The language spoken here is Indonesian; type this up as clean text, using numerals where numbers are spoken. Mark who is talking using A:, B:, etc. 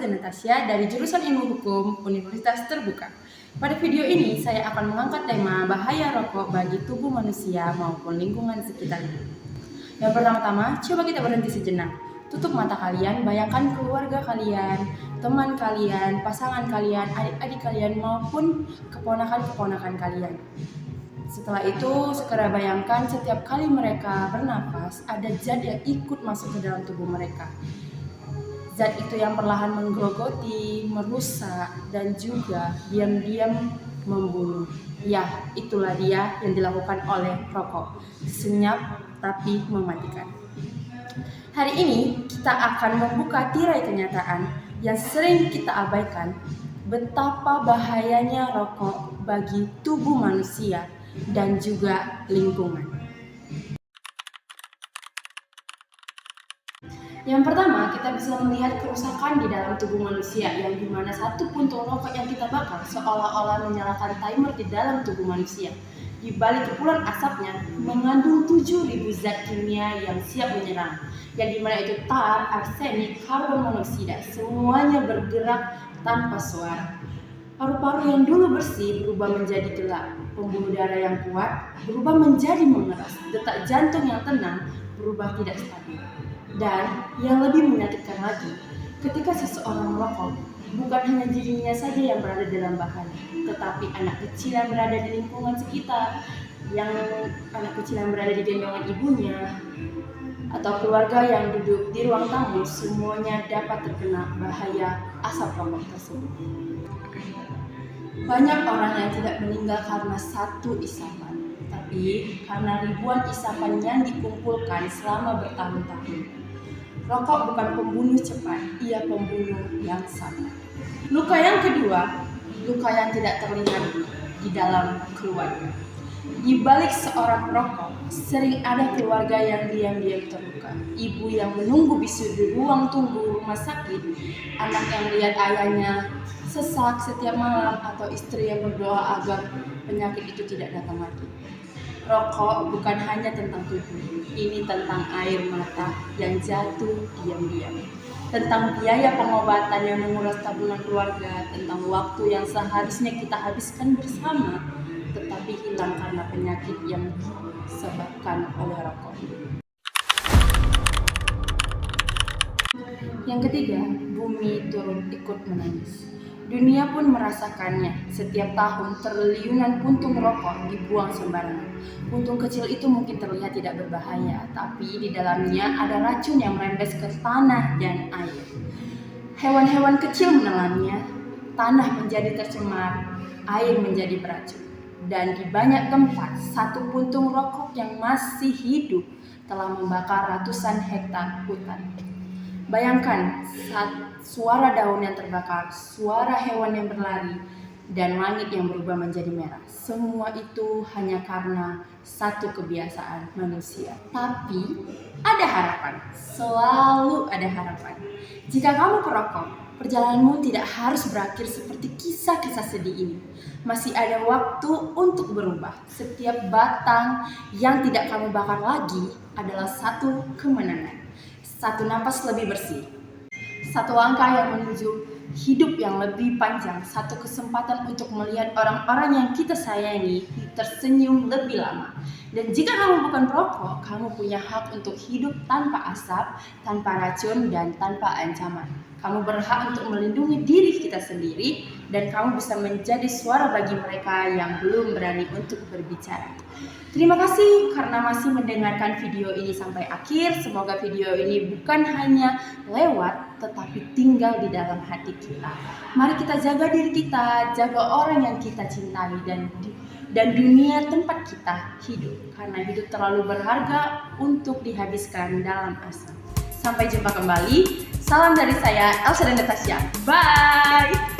A: dan Natasha dari jurusan Ilmu Hukum Universitas Terbuka. Pada video ini saya akan mengangkat tema bahaya rokok bagi tubuh manusia maupun lingkungan sekitarnya. Yang pertama-tama, coba kita berhenti sejenak. Tutup mata kalian, bayangkan keluarga kalian, teman kalian, pasangan kalian, adik-adik kalian maupun keponakan-keponakan kalian. Setelah itu, segera bayangkan setiap kali mereka bernafas, ada zat yang ikut masuk ke dalam tubuh mereka. Zat itu yang perlahan menggerogoti, merusak, dan juga diam-diam membunuh. Ya, itulah dia yang dilakukan oleh rokok. Senyap tapi mematikan. Hari ini kita akan membuka tirai kenyataan yang sering kita abaikan, betapa bahayanya rokok bagi tubuh manusia dan juga lingkungan. Yang pertama, kita bisa melihat kerusakan di dalam tubuh manusia, yang dimana satu puntung rokok yang kita bakar seolah-olah menyalakan timer di dalam tubuh manusia. Di balik kepulan asapnya mengandung 7.000 zat kimia yang siap menyerang, yang dimana itu tar, arsenik, karbon monoksida, semuanya bergerak tanpa suara. Paru-paru yang dulu bersih berubah menjadi gelap, pembuluh darah yang kuat berubah menjadi mengeras, detak jantung yang tenang berubah tidak stabil. Dan yang lebih menyakitkan lagi, ketika seseorang merokok, bukan hanya dirinya saja yang berada dalam bahaya, tetapi anak kecil yang berada di lingkungan sekitar, anak kecil yang berada di gendongan ibunya, atau keluarga yang duduk di ruang tamu, semuanya dapat terkena bahaya asap rokok tersebut. Banyak orang yang tidak meninggal karena satu isapan, tapi karena ribuan isapan yang dikumpulkan selama bertahun-tahun. Rokok bukan pembunuh cepat, ia pembunuh yang sama. Luka yang kedua, luka yang tidak terlihat di dalam keluarga. Di balik seorang perokok, sering ada keluarga yang diam-diam terluka. Ibu yang menunggu bisu di ruang tunggu rumah sakit, anak yang melihat ayahnya sesak setiap malam, atau istri yang berdoa agar penyakit itu tidak datang lagi. Rokok bukan hanya tentang tubuh, ini tentang air mata yang jatuh diam-diam, tentang biaya pengobatan yang menguras tabungan keluarga, tentang waktu yang seharusnya kita habiskan bersama, tetapi hilang karena penyakit yang disebabkan oleh rokok. Yang ketiga, bumi turut ikut menangis. Dunia pun merasakannya. Setiap tahun triliunan puntung rokok dibuang sembarangan. Puntung kecil itu mungkin terlihat tidak berbahaya, tapi di dalamnya ada racun yang merembes ke tanah dan air. Hewan-hewan kecil menelannya, tanah menjadi tercemar, air menjadi beracun. Dan di banyak tempat, satu puntung rokok yang masih hidup telah membakar ratusan hektar hutan. Bayangkan saat suara daun yang terbakar, suara hewan yang berlari, dan langit yang berubah menjadi merah. Semua itu hanya karena satu kebiasaan manusia. Tapi ada harapan, selalu ada harapan. Jika kamu perokok, perjalananmu tidak harus berakhir seperti kisah-kisah sedih ini. Masih ada waktu untuk berubah. Setiap batang yang tidak kamu bakar lagi adalah satu kemenangan. Satu napas lebih bersih, satu langkah yang menuju hidup yang lebih panjang, satu kesempatan untuk melihat orang-orang yang kita sayangi tersenyum lebih lama. Dan jika kamu bukan perokok, kamu punya hak untuk hidup tanpa asap, tanpa racun, dan tanpa ancaman. Kamu berhak untuk melindungi diri kita sendiri, dan kamu bisa menjadi suara bagi mereka yang belum berani untuk berbicara. Terima kasih karena masih mendengarkan video ini sampai akhir. Semoga video ini bukan hanya lewat, tetapi tinggal di dalam hati kita. Mari kita jaga diri kita, jaga orang yang kita cintai, dan dunia tempat kita hidup. Karena hidup terlalu berharga untuk dihabiskan dalam asap. Sampai jumpa kembali. Salam dari saya, Elsa dan Natasha. Bye!